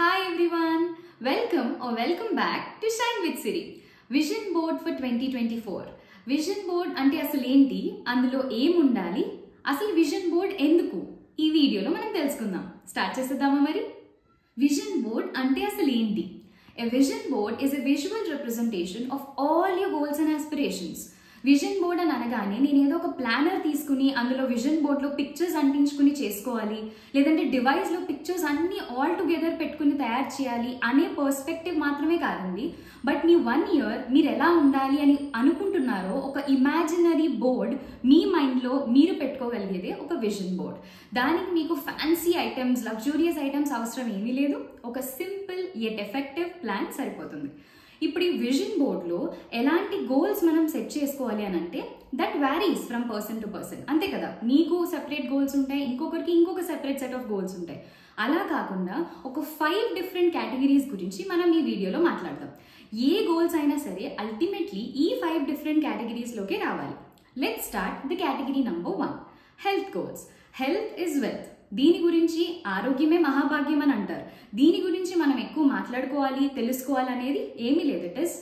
Hi everyone, welcome back to Shine with Siri. Vision Board for 2024. Vision Board అంటే అసలు ఏంటి, అందులో ఏముండాలి, అసలు విజన్ బోర్డ్ ఎందుకు, ఈ వీడియోలో మనం తెలుసుకుందాం. స్టార్ట్ చేసేద్దామా మరి? విజన్ బోర్డ్ అంటే అసలు ఏంటి? A vision board is a visual representation of all your goals and aspirations. Vision board అని అనగానే నేను ఏదో ఒక ప్లానర్ తీసుకుని అందులో విజన్ బోర్డ్లో పిక్చర్స్ అంటించుకుని చేసుకోవాలి, లేదంటే డివైస్లో పిక్చర్స్ అన్నీ ఆల్ టుగెదర్ పెట్టుకుని తయారు చేయాలి అనే పర్స్పెక్టివ్ మాత్రమే కాదండి. బట్ మీ 1 year మీరు ఎలా ఉండాలి అని అనుకుంటున్నారో ఒక ఇమాజినరీ బోర్డ్ మీ మైండ్లో మీరు పెట్టుకోగలిగేదే ఒక విజన్ బోర్డ్. దానికి మీకు ఫ్యాన్సీ ఐటమ్స్, లగ్జూరియస్ ఐటమ్స్ అవసరం ఏమీ లేదు. ఒక సింపుల్ యెట్ ఎఫెక్టివ్ ప్లాన్ సరిపోతుంది. ఇప్పుడు ఈ విజన్ బోర్డ్లో ఎలాంటి గోల్స్ మనం సెట్ చేసుకోవాలి అని అంటే that varies from person to person, అంతే కదా. మీకు సెపరేట్ గోల్స్ ఉంటాయి, ఇంకొకరికి ఇంకొక సెపరేట్ సెట్ ఆఫ్ గోల్స్ ఉంటాయి. అలా కాకుండా ఒక 5 డిఫరెంట్ కేటగిరీస్ గురించి మనం ఈ వీడియోలో మాట్లాడదాం. ఏ గోల్స్ అయినా సరే అల్టిమేట్లీ ఈ 5 డిఫరెంట్ కేటగిరీస్లోకి రావాలి. Let's start the category number 1, health goals. Health is wealth. దీని గురించి ఆరోగ్యమే మహాభాగ్యం అని అంటారు. దీని గురించి మనం ఎక్కువ మాట్లాడుకోవాలి, తెలుసుకోవాలి అనేది ఏమీ లేదు. It is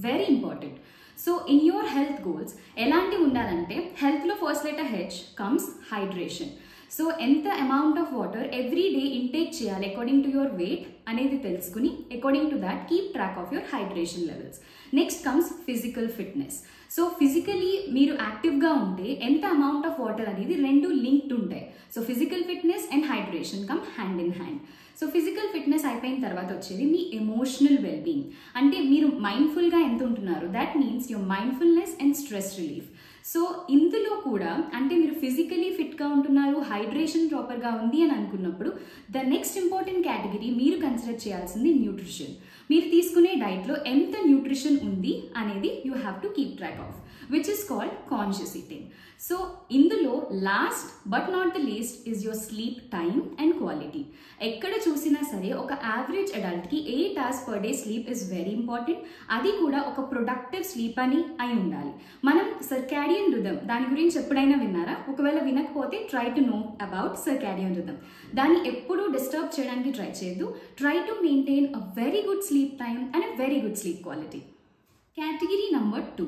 very important. So in your health goals ఎలాంటివి ఉండాలంటే, హెల్త్లో first letter H comes hydration. So ఎంత amount of water every day intake చేయాలి అకార్డింగ్ టు యువర్ వెయిట్ అనేది తెలుసుకుని according to that keep track of your hydration levels. Next comes physical fitness. So physically మీరు యాక్టివ్గా ఉంటే ఎంత amount of water అనేది రెండు లింక్డ్ ఉంటాయి. So physical fitness and hydration come hand in hand. So physical fitness అయిపోయిన తర్వాత వచ్చేది మీ ఎమోషనల్ వెల్బీయింగ్. అంటే మీరు మైండ్ఫుల్గా ఎంత ఉంటున్నారు, that means your mindfulness and stress relief. So ఇందులో కూడా అంటే మీరు ఫిజికలీ ఫిట్గా ఉంటున్నారు, హైడ్రేషన్ ప్రాపర్గా ఉంది అని అనుకున్నప్పుడు ద నెక్స్ట్ ఇంపార్టెంట్ కేటగిరీ మీరు కన్సిడర్ చేయాల్సింది న్యూట్రిషన్. మీరు తీసుకునే డైట్లో ఎంత న్యూట్రిషన్ ఉంది అనేది you have to keep track of, which is called conscious eating. So ఇందులో last but not the least is your sleep time and quality. ఎక్కడ చూసినా సరే ఒక యావరేజ్ అడల్ట్కి 8 hours per day sleep is very important. అది కూడా ఒక productive sleep అని అయి ఉండాలి. మనం సర్కాడియన్ రిథమ్ దాని గురించి ఎప్పుడైనా విన్నారా? ఒకవేళ వినకపోతే try to know about circadian rhythm. దాన్ని ఎప్పుడూ డిస్టర్బ్ చేయడానికి ట్రై చేయొద్దు. Try to maintain a very good sleep time and a very good sleep quality. Category number 2,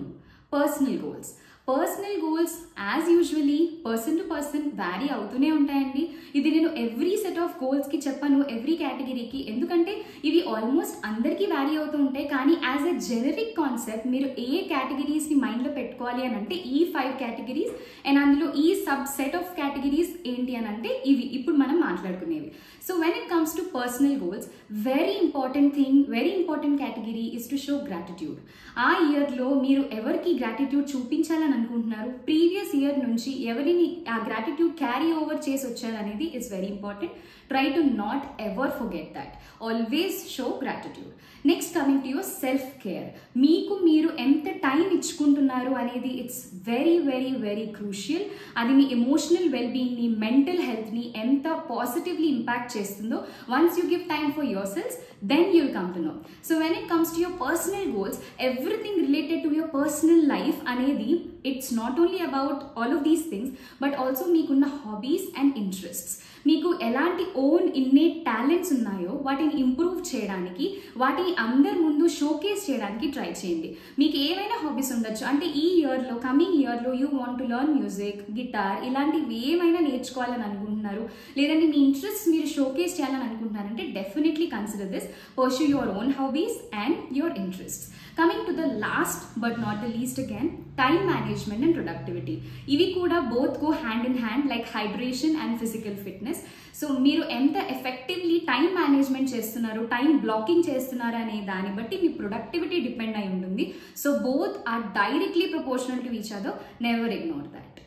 personal goals. Personal goals as usually person to person vary అవుతూనే ఉంటాయండి. ఇది నేను every set of గోల్స్కి చెప్పను, every కేటగిరీకి, ఎందుకంటే ఇవి almost అందరికీ vary అవుతూ ఉంటాయి. కానీ యాజ్ ఎ జెనరిక్ కాన్సెప్ట్ మీరు ఏ కేటగిరీస్ని మైండ్లో పెట్టుకోవాలి అని అంటే ఈ 5 కేటగిరీస్ అండ్ అందులో ఈ సబ్ సెట్ ఆఫ్ కేటగిరీస్ ఏంటి అని అంటే ఇవి ఇప్పుడు మనం మాట్లాడుకునేవి. So when it comes to personal goals, very important thing, very important category is to show gratitude. ఆ ఇయర్లో మీరు ఎవరికి గ్రాటిట్యూడ్ చూపించాలని అనుకుంటున్నారు, ప్రీవియస్ ఇయర్ నుంచి ఎవరిని ఆ గ్రాటిట్యూడ్ క్యారీ ఓవర్ చేసి వచ్చారు అనేది it's very important. Try to not ever forget that. Always show gratitude. Next coming to your self care. మీకు మీరు ఎంత టైం ఇచ్చుకుంటున్నారు అనేది it's very very very crucial. అది మీ ఎమోషనల్ వెల్బీయింగ్ని, మెంటల్ హెల్త్ని ఎంత పాజిటివ్లీ ఇంపాక్ట్ చేస్తుందో once you give time for your self, then you'll come to know. So when it comes to your personal goals, everything related to your personal life anedi, it's not only about all of these things but also meekunna hobbies and interests. మీకు ఎలాంటి own innate talents ఉన్నాయో వాటిని improve చేయడానికి, వాటిని అందరి ముందు showcase చేయడానికి try చేయండి. మీకు ఏమైనా హాబీస్ ఉండొచ్చు. అంటే ఈ ఇయర్లో, కమింగ్ ఇయర్లో you want to learn music, guitar, ఇలాంటివి ఏమైనా నేర్చుకోవాలని అనుకుంటున్నారు, లేదంటే మీ ఇంట్రెస్ట్ మీరు షోకేస్ చేయాలని అనుకుంటున్నారంటే definitely consider this. Pursue your own hobbies and your interests. Coming to the last but not the least again, time management and productivity. ఇవి కూడా both go hand in hand like hydration and physical fitness. So మీరు ఎంత effectively time management చేస్తున్నారు, time blocking చేస్తున్నారు అనే దాన్ని బట్టి మీ ప్రొడక్టివిటీ డిపెండ్ అయి ఉంటుంది. So both are directly proportional to each other. Never ignore that.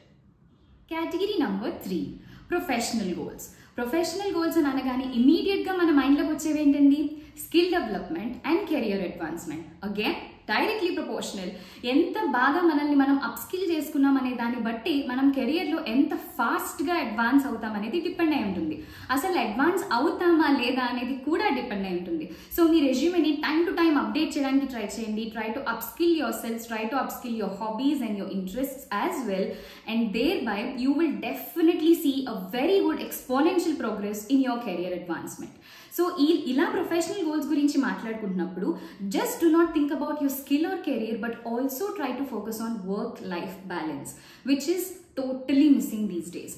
Category number 3, professional goals. Professional goals అని అనగానే ఇమీడియట్గా మన మైండ్లోకి వచ్చేవి ఏంటండి? Skill development and career advancement. Again directly proportional. ఎంత బాగా మనల్ని మనం అప్స్కిల్ చేసుకున్నాం అనే దాన్ని బట్టి మనం కెరియర్లో ఎంత ఫాస్ట్గా అడ్వాన్స్ అవుతాం అనేది డిపెండ్ అయి ఉంటుంది. అసలు అడ్వాన్స్ అవుతామా లేదా అనేది కూడా డిపెండ్ అయి ఉంటుంది. సో మీ రెజ్యూమేని టైం టు టైం అప్డేట్ చేయడానికి ట్రై చేయండి. Try to upskill yourself, try to upskill your hobbies and your interests as well, and thereby you will definitely see a very good exponential progress in your career advancement. So so ఇలా professional goals గురించి మాట్లాడుకుంటున్నప్పుడు just do not think about your skill or career, but also try to focus on work life balance, which is totally missing these days.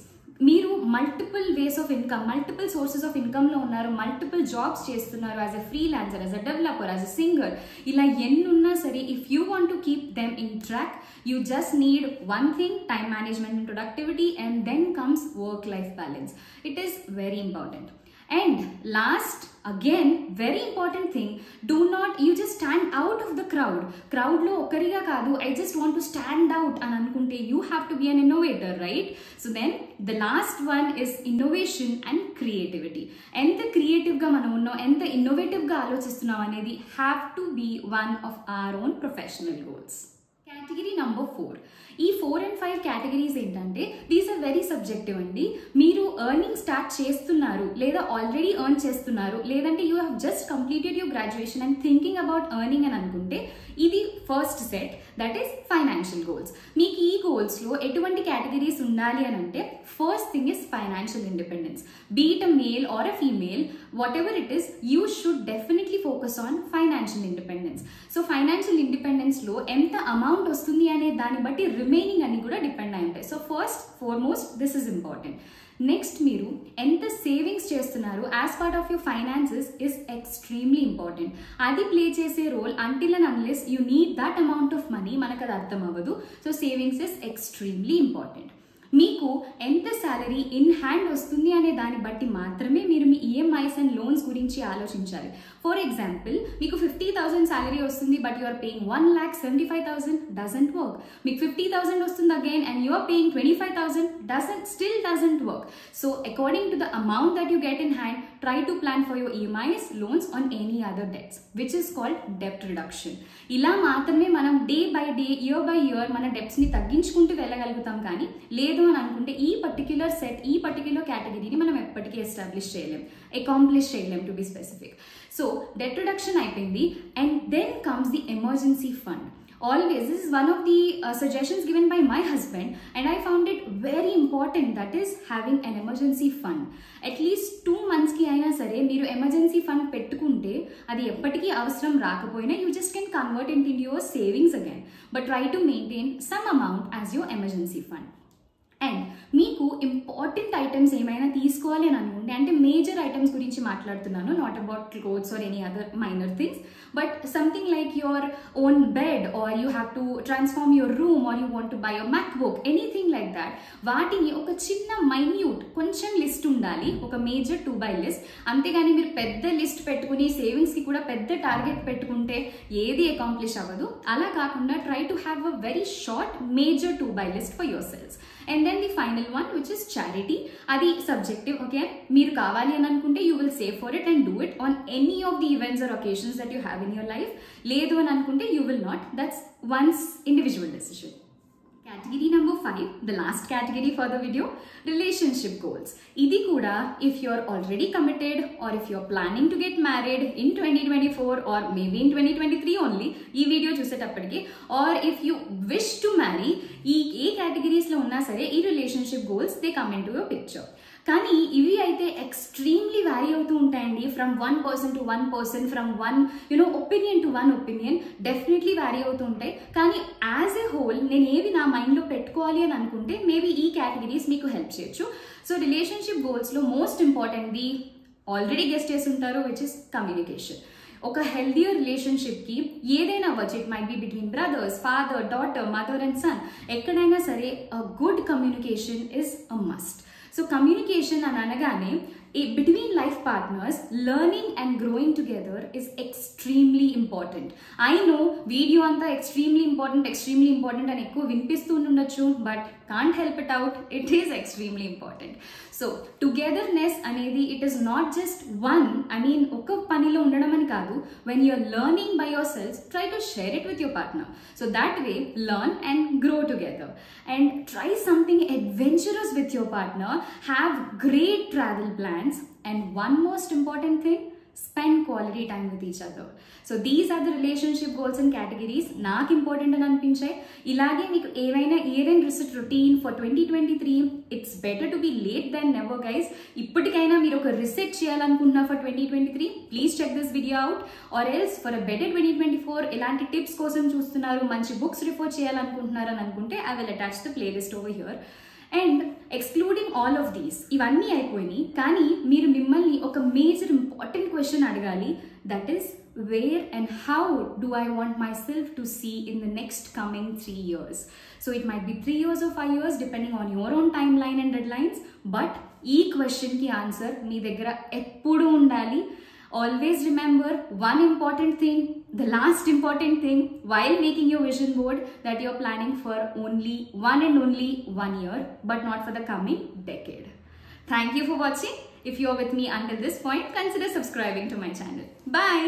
మీరు multiple ways of income, multiple sources of ఇన్కమ్లో ఉన్నారు, multiple jobs చేస్తున్నారు, as a freelancer, as a developer, as a singer, ఇలా ఎన్నున్నా సరే, if you want to keep them in track, you just need one thing, time management and productivity, and then comes work life balance. It is very important. And last, again, very important thing, do not you just stand out of the crowd lo okariga kaadu, I just want to stand out an anukunte, you have to be an innovator, right? So then the last one is innovation and creativity. Enta creative ga manam unno, enta innovative ga alochistunnam anedi have to be one of our own professional goals. Category number 4. ఈ 4 and 5 categories ఏంటంటే these are very subjective అండి. మీరు earning start చేస్తున్నారు, లేదా already earn చేస్తున్నారు, లేదంటే you have just completed your graduation and thinking about earning అని అనుకుంటే ఇది first set, that is financial goals. మీకు ఈ గోల్స్లో ఎటువంటి కేటగిరీస్ ఉండాలి అని అంటే first thing is financial independence. Be it a male or a female, whatever it is, you should definitely focus on financial independence. So financial ఇండిపెండెన్స్లో ఎంత amount వస్తుంది అనే దాన్ని బట్టి రిమైనింగ్ అన్ని కూడా డిపెండ్ అయి ఉంటాయి. So first foremost this is important. Next, మీరు ఎంత సేవింగ్స్ చేస్తున్నారు as part of your finances is extremely important. అది ప్లే చేసే role until and unless you need that amount of money, మనకు అది అర్థం అవ్వదు. So savings is extremely important. మీకు ఎంత శాలరీ ఇన్ హ్యాండ్ వస్తుంది అనే దాన్ని బట్టి మాత్రమే మీరు మీ ఈఎంఐస్ అండ్ లోన్స్ గురించి ఆలోచించాలి. ఫర్ ఎగ్జాంపుల్, మీకు 50,000 శాలరీ వస్తుంది but you are paying 1,75,000, doesn't work. మీకు 50,000 వస్తుంది again and you are paying 25,000, still doesn't work. So according to the amount that you get in hand, try to plan for your EMIs, loans on any other debts, which is called debt reduction. ఇలా మాత్రమే మనం day by day, year by year మన డెప్స్ని తగ్గించుకుంటూ వెళ్ళగలుగుతాం. కానీ లేదు అని అనుకుంటే ఈ పర్టిక్యులర్ సెట్, ఈ పర్టిక్యులర్ కేటగిరీని మనం ఎప్పటికీ ఎస్టాబ్లిష్ చేయలేం, అకాంప్లిష్ చేయలేం to be specific. So debt reduction అయిపోయింది, and then comes the emergency fund. Always, this is one of the suggestions given by my husband, and I found it very important, that is having an emergency fund. At least 2 months ki aina sare మీరు emergency fund పెట్టుకుంటే అది ఎప్పటికీ అవసరం రాకపోయినా you just can convert it into your savings again, but try to maintain some amount as your emergency fund. And మీకు important items ఏమైనా తీసుకోవాలి అని అనుకుంటే, అంటే మేజర్ ఐటమ్స్ గురించి మాట్లాడుతున్నాను, not about clothes or any other minor things, but something like your own bed, or you have to transform your room, or you want to buy a MacBook, anything like that. వాటిని ఒక చిన్న minute కొంచెం list ఉండాలి, ఒక major 2x list. అంతేగాని మీరు పెద్ద list పెట్టుకుని సేవింగ్స్కి కూడా పెద్ద టార్గెట్ పెట్టుకుంటే ఏది అకాంప్లిష్ అవ్వదు. అలా కాకుండా try to have a very short major 2x list for your cells. And then the final one, which is charity. Adi subjective, okay? Meeru kavali ani anukunte you will save for it and do it on any of the events or occasions that you have in your life. Ledu ani anukunte you will not. That's one's individual decision. Category number 5, the last category for the video, relationship goals. Idi kuda, if you're already committed, or if you're planning to get married in 2024 or maybe in 2023 only, ee video chusetappatiki, or if you wish to marry, ee categories lo unna sare ee relationship goals they come into your picture. కానీ ఇవి అయితే extremely vary అవుతూ ఉంటాయండి. From 1 person to 1 person, from one opinion to one opinion, definitely vary అవుతూ ఉంటాయి. కానీ as a whole నేను ఏవి నా మైండ్లో పెట్టుకోవాలి అని అనుకుంటే మేబీ ఈ కేటగిరీస్ మీకు హెల్ప్ చేయొచ్చు. సో రిలేషన్షిప్ గోల్స్లో మోస్ట్ ఇంపార్టెంట్ది ఆల్రెడీ గెస్ట్ చేసి ఉంటారు, విచ్ ఇస్ కమ్యూనికేషన్. ఒక హెల్దియర్ రిలేషన్షిప్కి ఏదైనా అవ్వచ్చు, it might be between brothers, father, daughter, mother and son, ఎక్కడైనా సరే a good communication is a must. So communication అని అనగానే between life partners, learning and growing together is extremely important. I know video anta extremely important and ekku vinpistu undachu, but can't help it out, it is extremely important. So togetherness anedi, it is not just one, I mean oka panilo undadam ani kaadu. When you are learning by yourselves, try to share it with your partner, so that way learn and grow together. And try something adventurous with your partner, have great travel plans, and one most important thing, spend quality quality time with each other. So these are the relationship goals and categories నాకు important అని అనిపించాయి. ఇలాగే మీకు ఏవైనా year and reset routine for 2023, it's better to be late than never guys. ఇప్పటికైనా మీరు ఒక reset చేయాలనుకుంటున్నా for 2023, please check this video out. Or else for a better 2024 ఎలాంటి టిప్స్ కోసం చూస్తున్నారు, మంచి బుక్స్ రిఫర్ చేయాలనుకుంటున్నారు అని అనుకుంటే I will attach the playlist over here. And excluding all of these, ఇవన్నీ అయిపోయినాయి, కానీ మీరు మిమ్మల్ని ఒక మేజర్ ఇంపార్టెంట్ క్వశ్చన్ అడగాలి. That is, where and how do I want myself to see in the next coming 3 years? So it might be 3 years or 5 years depending on your own timeline and deadlines. But ఈ క్వశ్చన్కి answer మీ దగ్గర ఎప్పుడూ ఉండాలి. Always remember one important thing, the last important thing while making your vision board, that you're planning for only only 1 year, but not for the coming decade. Thank you for watching. If you're with me until this point, consider subscribing to my channel. Bye.